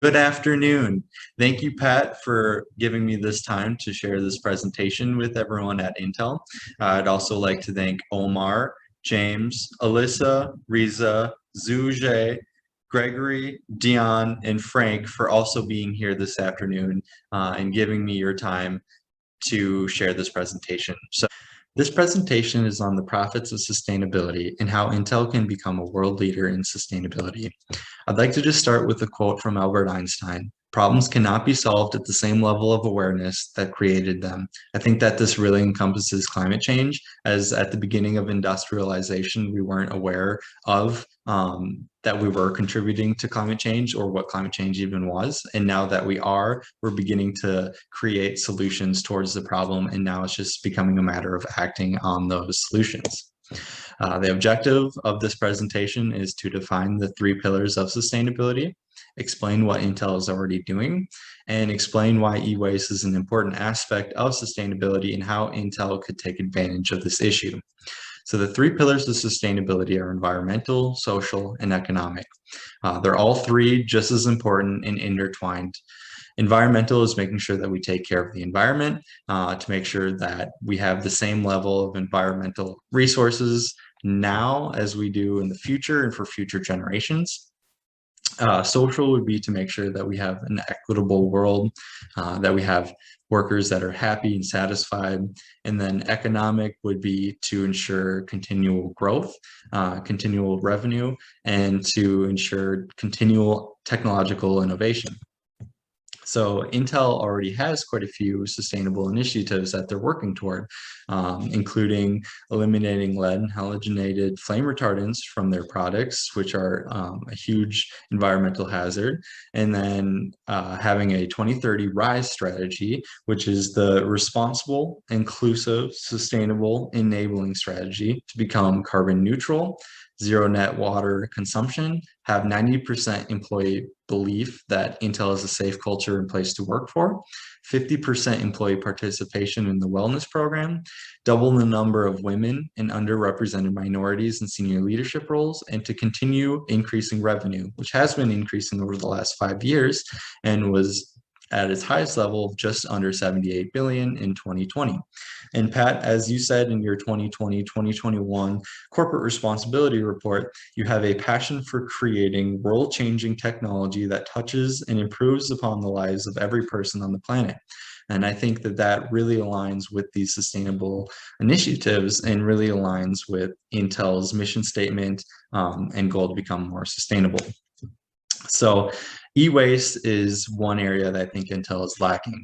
Good afternoon. Thank you, Pat, for giving me this time to share this presentation with everyone at Intel. I'd also like to thank Omar, James, Alyssa, Riza, Zuje, Gregory, Dion, and Frank for also being here this afternoon and giving me your time to share this presentation. This presentation is on the profits of sustainability and how Intel can become a world leader in sustainability. I'd like to just start with a quote from Albert Einstein. Problems cannot be solved at the same level of awareness that created them. I think that this really encompasses climate change, as at the beginning of industrialization, we weren't aware of that we were contributing to climate change or what climate change even was. And now that we are, we're beginning to create solutions towards the problem. And now it's just becoming a matter of acting on those solutions. The objective of this presentation is to define the three pillars of sustainability, explain what Intel is already doing, and explain why e-waste is an important aspect of sustainability and how Intel could take advantage of this issue. So the three pillars of sustainability are environmental, social, and economic. They're all three just as important and intertwined. Environmental is making sure that we take care of the environment to make sure that we have the same level of environmental resources now as we do in the future and for future generations. Social would be to make sure that we have an equitable world, that we have workers that are happy and satisfied. And then economic would be to ensure continual growth, continual revenue, and to ensure continual technological innovation. So Intel already has quite a few sustainable initiatives that they're working toward, including eliminating lead and halogenated flame retardants from their products, which are a huge environmental hazard, and then having a 2030 RISE strategy, which is the responsible, inclusive, sustainable, enabling strategy to become carbon neutral, zero net water consumption, have 90% employee belief that Intel is a safe culture and place to work for, 50% employee participation in the wellness program, double the number of women and underrepresented minorities in senior leadership roles, and to continue increasing revenue, which has been increasing over the last 5 years and was at its highest level of just under 78 billion in 2020. And Pat, as you said in your 2020-2021 corporate responsibility report, you have a passion for creating world-changing technology that touches and improves upon the lives of every person on the planet. And I think that that really aligns with these sustainable initiatives and really aligns with Intel's mission statement and goal to become more sustainable. So e-waste is one area that I think Intel is lacking.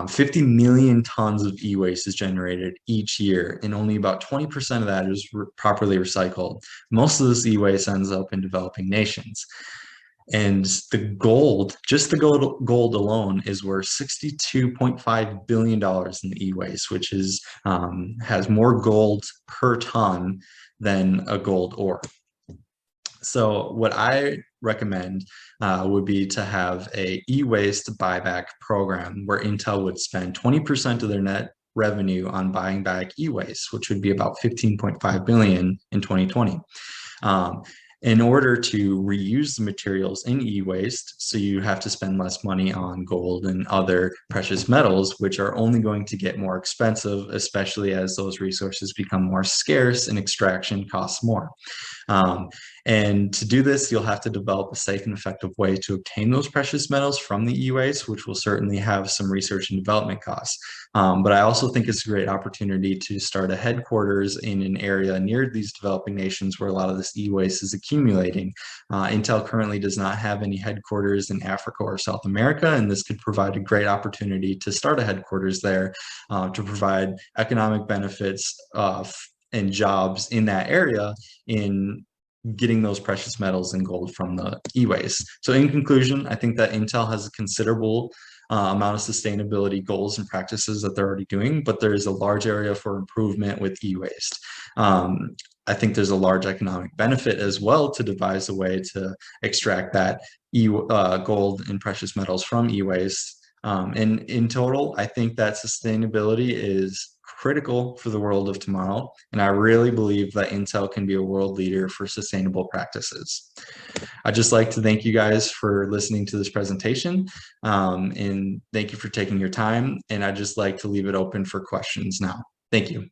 50 million tons of e-waste is generated each year, and only about 20% of that is properly recycled. Most of this e-waste ends up in developing nations. And the gold, just the gold alone is worth $62.5 billion in the e-waste, which is has more gold per ton than a gold ore. So what I recommend would be to have a e-waste buyback program where Intel would spend 20% of their net revenue on buying back e-waste, which would be about 15.5 billion in 2020. In order to reuse the materials in e-waste, so you have to spend less money on gold and other precious metals, which are only going to get more expensive, especially as those resources become more scarce and extraction costs more. And to do this, you'll have to develop a safe and effective way to obtain those precious metals from the e-waste, which will certainly have some research and development costs. But I also think it's a great opportunity to start a headquarters in an area near these developing nations where a lot of this e-waste is accumulating. Intel currently does not have any headquarters in Africa or South America, and this could provide a great opportunity to start a headquarters there to provide economic benefits and jobs in that area in getting those precious metals and gold from the e-waste. So in conclusion, I think that Intel has a considerable amount of sustainability goals and practices that they're already doing, but there is a large area for improvement with e-waste. I think there's a large economic benefit as well to devise a way to extract that gold and precious metals from e-waste. And in total, I think that sustainability is critical for the world of tomorrow, and I really believe that Intel can be a world leader for sustainable practices. I'd just like to thank you guys for listening to this presentation, and thank you for taking your time, and I'd just like to leave it open for questions now. Thank you.